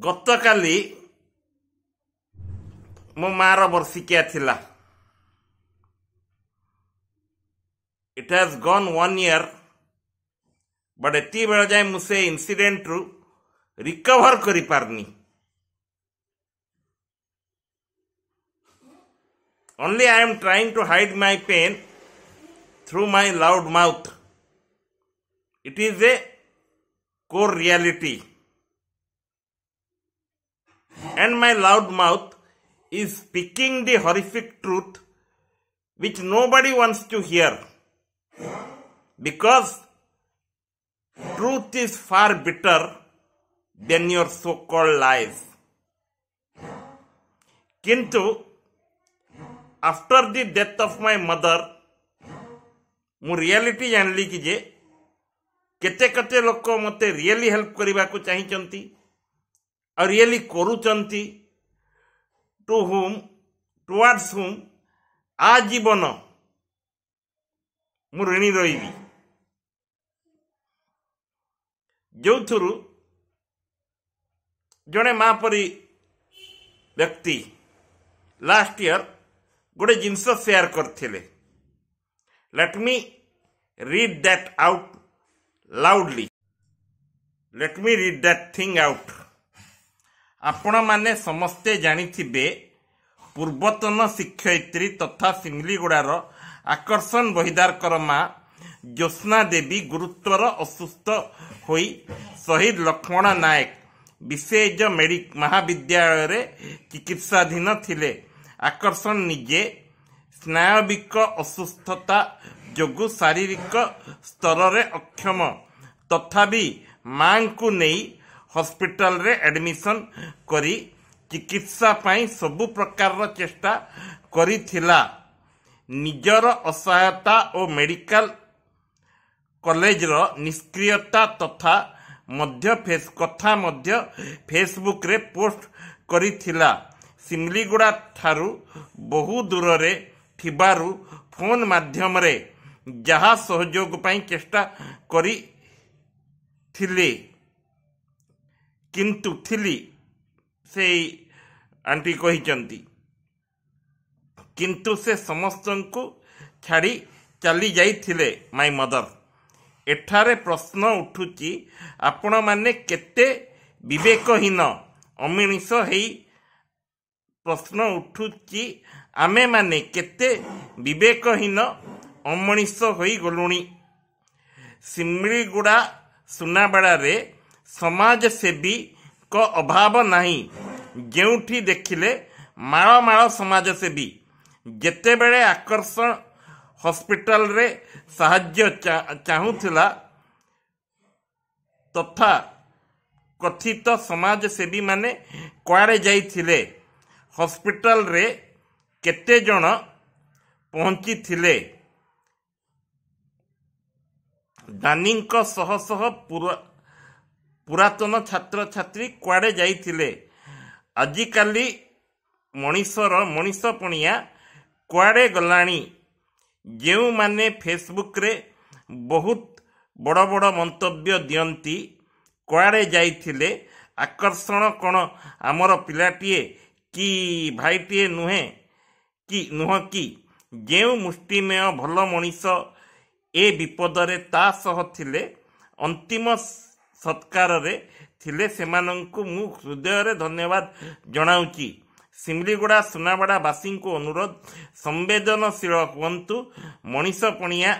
गतकाली मो मार वर्षिकिया थिला। It has gone 1 year, but एति बेला जाए मुझे इंसिडेंट रु रिकवर करी पारनी। Only I am trying to hide my pain through my loud mouth. It is a core reality. And my loud mouth is speaking the horrific truth which nobody wants to hear. Because truth is far bitter than your so-called lies. Kintu, after the death of my mother, मु reality जानली कि जे केते केते लोक मते really help करबा को चाहिचंती और really करूचंती, towards हुम आजीवन मु ऋणी रहिबी। जो थुरु जने मां परी व्यक्ति लास्ट ईयर गोटे जिनस शेयर करथिले। Let me read that out loudly. Let me read that thing out. आपण माने समस्ते जानिथिबे पूर्वतन शिक्षयित्री तथा सिमलीगुड़ार आकर्षण बहिदारकर मां ज्योत्स्ना देवी गुरुतर असुस्थ होई शहीद लक्ष्मण नायक विशेष महाविद्यालय रे चिकित्साधीन थिले। आकर्षण निजे स्नायविक असुस्थता जोगु शारीरिक स्तर रे अक्षम, तथापि मां को नहीं हॉस्पिटल रे एडमिशन करी चिकित्सा पाई सबु प्रकार चेष्टा करिथिला। निजर असहायता और मेडिकल कॉलेज रो निष्क्रियता तथा मध्य फेसबुक रे पोस्ट करिथिला। सिमलीगुड़ा ठारू बहु दूर रे थिबारु फोन माध्यम रे जहा सहयोग पाई चेष्टा करी थिले किंतु थिली से आंटी कहिचंती, किंतु से समस्त को छाड़ी चली जाइथिले माय मदर। एठारे प्रश्न उठुची आपण माने केते विवेकहीन अमनीष हेई प्रश्न उठुची आमे माने केते विवेकहीन अमनीष होई गलुणी। सिमलीगुड़ा सुनाबेड़ा रे समाजसेवी को अभाव नहीं। जेउठी देखिले माळ माळ समाजसेवी। जेतेबेले आकर्षण हॉस्पिटल रे साहाय्य चाहूथिला तथा कथित समाजसेवी माने कुआड़े जाइथिले। हॉस्पिटल रे केते जण पहुंची थिले। दानीक सह सह पुरातन छात्र छात्री कुआड़े जाइथिले। आजिकाली मनीषपणिया कुआड़े गलाणी। जेउ माने फेसबुक रे बहुत बड़ बड़ मंतव्य दियंती कुआड़े जाइथिले। आकर्षण कौन आमर पिलाटीए कि भाईटीए नुह कि जेउ मुष्टिमेय भल मनीष ए विपद रे ता सह थिले। अंतिम सत्कार रे थिले। सेमानंकु मु हृदय रे धन्यवाद जणाउची। सिमलीगुड़ा सुनाबड़ा बासी को अनुरोध संवेदनशील हुंतु, मनीषपणिया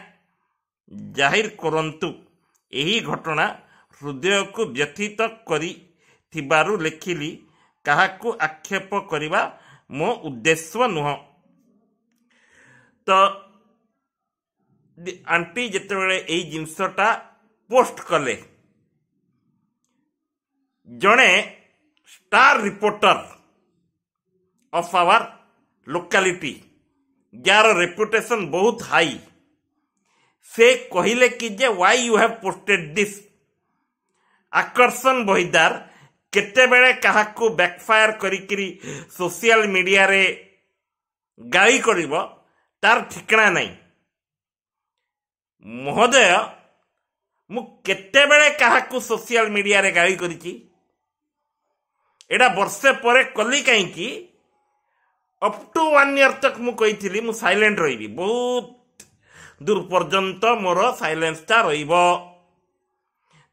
जाहिर करंतु। एही घटना हृदय को व्यथित करी थिबारु लेखिली। काहाकु आक्षेप करिबा मो उद्देश्य नुह। तो आंटी जेतेबेले एई जिंसटा पोस्ट कले, जणे star reporter of our locality जार रेपुटेशन बहुत हाई, से कहिले कि जे why you have posted this. आकर्षण बहिदार केतेबेले काहाकू बैकफायर करिकिरी सोशल मीडिया रे गाई करिवो तार ठिकना नहीं। महोदय, मु केतेबेले काहाकू सोशल मीडिया रे गाई करिची? एडा वर्षे पर कली कहीं अप टू 1 year तक मु कही मु साइलेंट रही बहुत दूर पर्यंत मोर साइलेंस टा रहिबो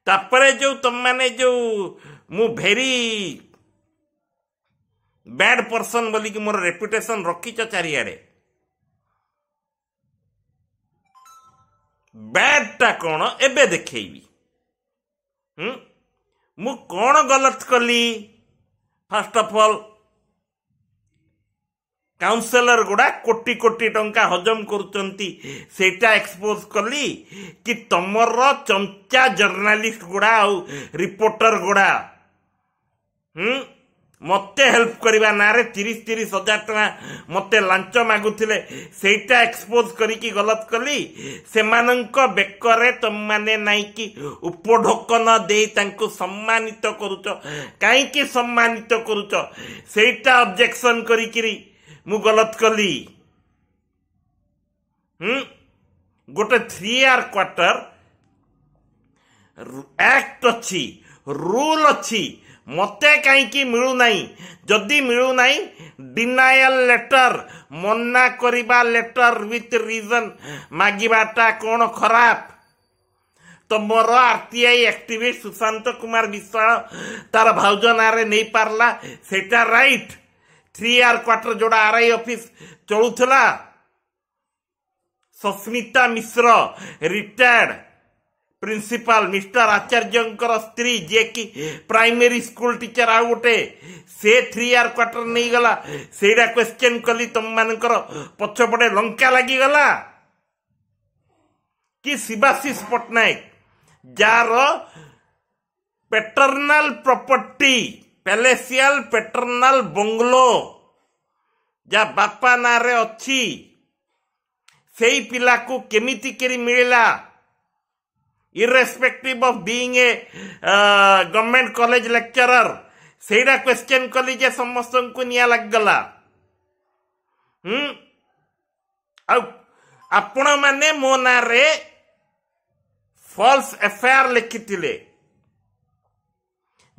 तापरे जो तुम माने जो मु भेरी बैड पर्सन बोली कि मोर रेपुटेशन रखीच चारिआडे बैड टा कौन एबे देखैबी मु कौन गलत कली फर्स्ट ऑफ ऑल काउंसलर गुड़ा कोटी कोटी टंका हजम करुचंती सेटा एक्सपोज कली कि तमर चमचा जर्नालिस्ट गुड़ा आउ रिपोर्टर गुड़ा मते हेल्प करवा ना रे 30-30 हजार टका मते लांच मागुथिले सेटा एक्सपोज करिकी गलत कली सेमानंक बेकरे तुम माने नाइ कि उपढोकन दे तांको सम्मानित करूच काई कि सम्मानित करूच सेटा ऑब्जेक्शन करिकिरी मु गलत कली गोटे 3 year क्वार्टर एक्ट अच्छी रूल अच्छी मते कहीं मिलू नहीं जदि मिलू नहीं डिनायल लेटर मना करिबा लेटर विथ रीजन मागिबाटा कौन खराब तो मोर आरटीआई एक्टिविस्ट सुशांत कुमार विश्वाल तार भाउज नारे नहीं पारला सेटा राइट 3 year क्वार्टर जोड़ा आरआई ऑफिस चलुथला सस्मिता मिश्र रिटायर्ड प्रिंसिपल मिस्टर आचार्य स्त्री जे कि प्राइमरी स्कूल टीचर आ गोटे से 3 year क्वार्टर नहीं गला सेटा क्वेश्चन कली तुम मानकर पछपटे लंका लगी गला कि शिवाशीष पट्टनायक जार paternal property palatial paternal bungalow जा बापा नारे अच्छी सेई पिला को केमिति करी मिलला irrespective of being a government college lecturer सेटा क्वेश्चन कली जे समस्त को निया लग गला आपण माने मो नारे फॉल्स एफआईआर लिखिथिले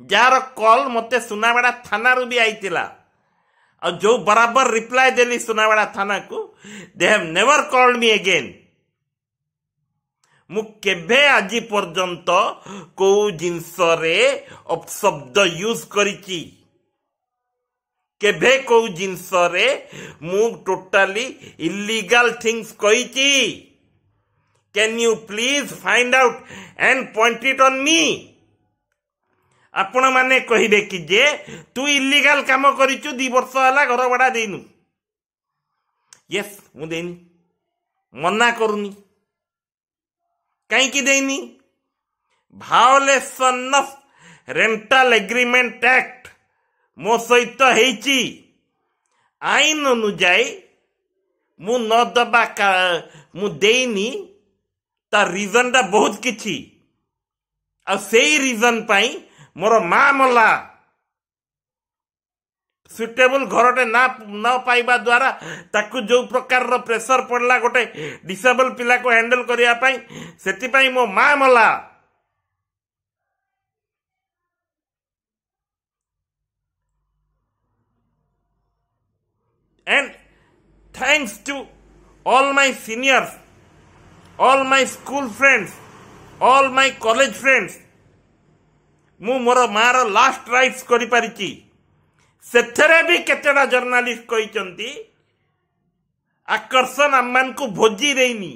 जार कॉल मते सुनावाड़ा थाना रु भी आईतिला और जो बराबर रिप्लाई देली सुनावाड़ा थाना को they have never called me again मु केभे आजी पर्यंत को जिनस रे अपशब्द यूज करिची केभे को जिनस रे मु टोटली इलीगल थिंग्स कहिची can you please find out and point it on me आपण माने कहिबे कि जे तू इलीगल काम करिचु 2 वर्ष होला घर भड़ा देनु यस मु देनी मना करूनी कहीं देनी भायोलेशन ऑफ रेंटल एग्रीमेंट एक्ट मो सहित हेची आईन अनुजाई मु न दबा मु देनी ता रीजन टा बहुत किछि आ सेई रीजन पाई मोर मां मला सुटेबल घरटे ना न पाइबा द्वारा ताकू जो प्रकार रो प्रेशर पड़ला गोटे डिसेबल पिला को हैंडल करिया पाई सेति पाई मो मां मला and thanks to all my seniors all my school friends all my college friends मु मोर मां रो लास्ट राइट्स करि परिची सेथरे भी केतेडा जर्नलिस्ट कहिचंती आकर्षण अम्मान को भोजी देनी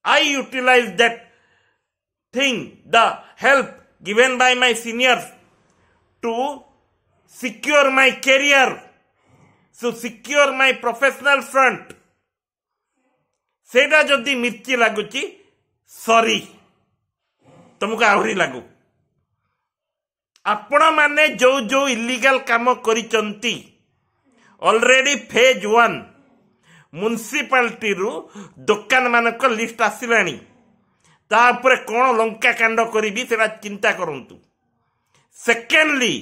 I utilize that thing the help given by my seniors to secure my career to secure my professional front सेटा जदि मिर्ची लगुची सॉरी तुमको आहरी लागू आपण माने जो जो इलीगल काम करिचंती ऑलरेडी फेज 1 म्युनिसिपालिटी रु दुकान मानक लिस्ट आसिलानी ता ऊपर कोन लंका कांड करिबी सेटा चिंता करंतु secondly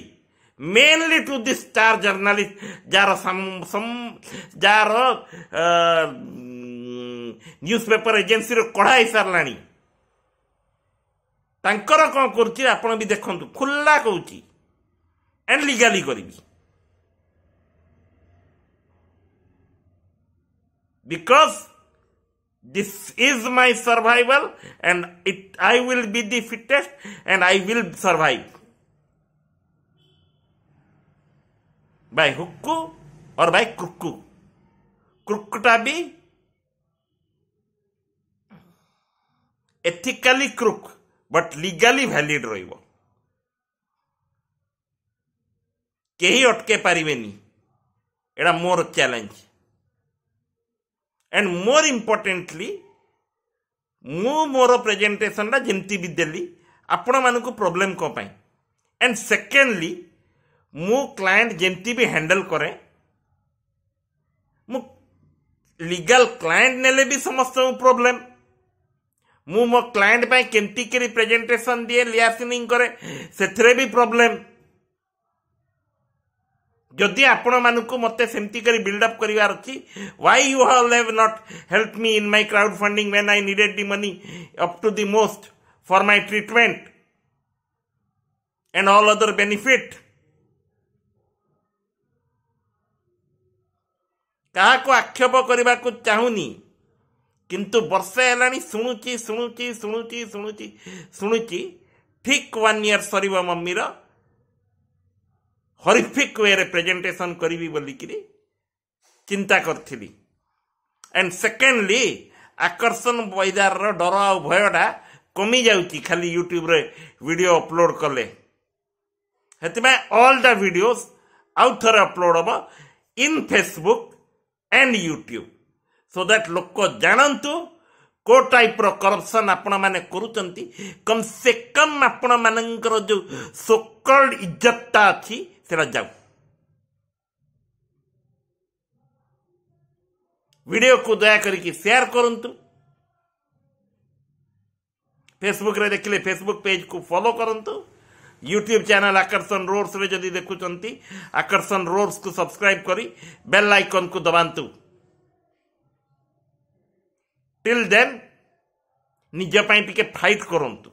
mainly to this star journalist जार जार न्यूज़पेपर एजेंसी रो कढ़ाई सारलानी तांकर कौन करुच्ची आपण भी देखंतु खुला कहूची एंड लीगली करी because this is my survival and it I will be the fittest and I will survive by hook or by crook क्रुक्कटा भी ethically crook but legally valid रहिबो केही अटके पारिबेनी एड़ा more challenge and more importantly मु more presentation जेमती भी देली आपण मानकु प्रॉब्लम को पाई एंड सेकेंडली मु क्लाइंट जेमती भी हैंडल करे मु लीगल क्लाइंट नेले भी समस्त प्रॉब्लम मु मो क्लाइंट पाई केमती के रिप्रेजेंटेशन दिए लियासनिंग करे सेथरे भी प्रॉब्लम जदि आपण मानकु मते सेमती करी बिल्ड अप करिवार अछि why you have not help me in my crowd funding when I needed the money up to the most for my treatment and all other benefit कहा को आक्षेप करने को चाहूनी किंतु वर्षे है शुणुची शुणुची शुणुची शुणुची शुणुची ठीक 1 ईयर सरीब मम्मीर हॉरिफिक वे रे प्रेजेंटेशन करी बोलिकी चिंता करी एंड सेकेंडली आकर्षण बजार डर आ भयटा कमी जाउची खाली यूट्यूब रे वीडियो अपलोड कले हेतिबा ऑल द वीडियोस आउट थरे अपलोड होबो in Facebook and YouTube so that लोक जानतु को टाइप रो करप्शन आपण माने करूचंती कम से कम आपण मानकर जो सोकल्ड इज्जतटा अछि सेला जाऊ वीडियो को दया करके शेयर करंतु फेसबुक रे देखले फेसबुक पेज को फॉलो करंतु यूट्यूब चैनल आकर्षण रोड्स रे जदि देखुचंती आकर्षण रोड्स को सब्सक्राइब करी बेल आइकन को दबांतु टिल देन निज पाई टिके फाइट करंतु।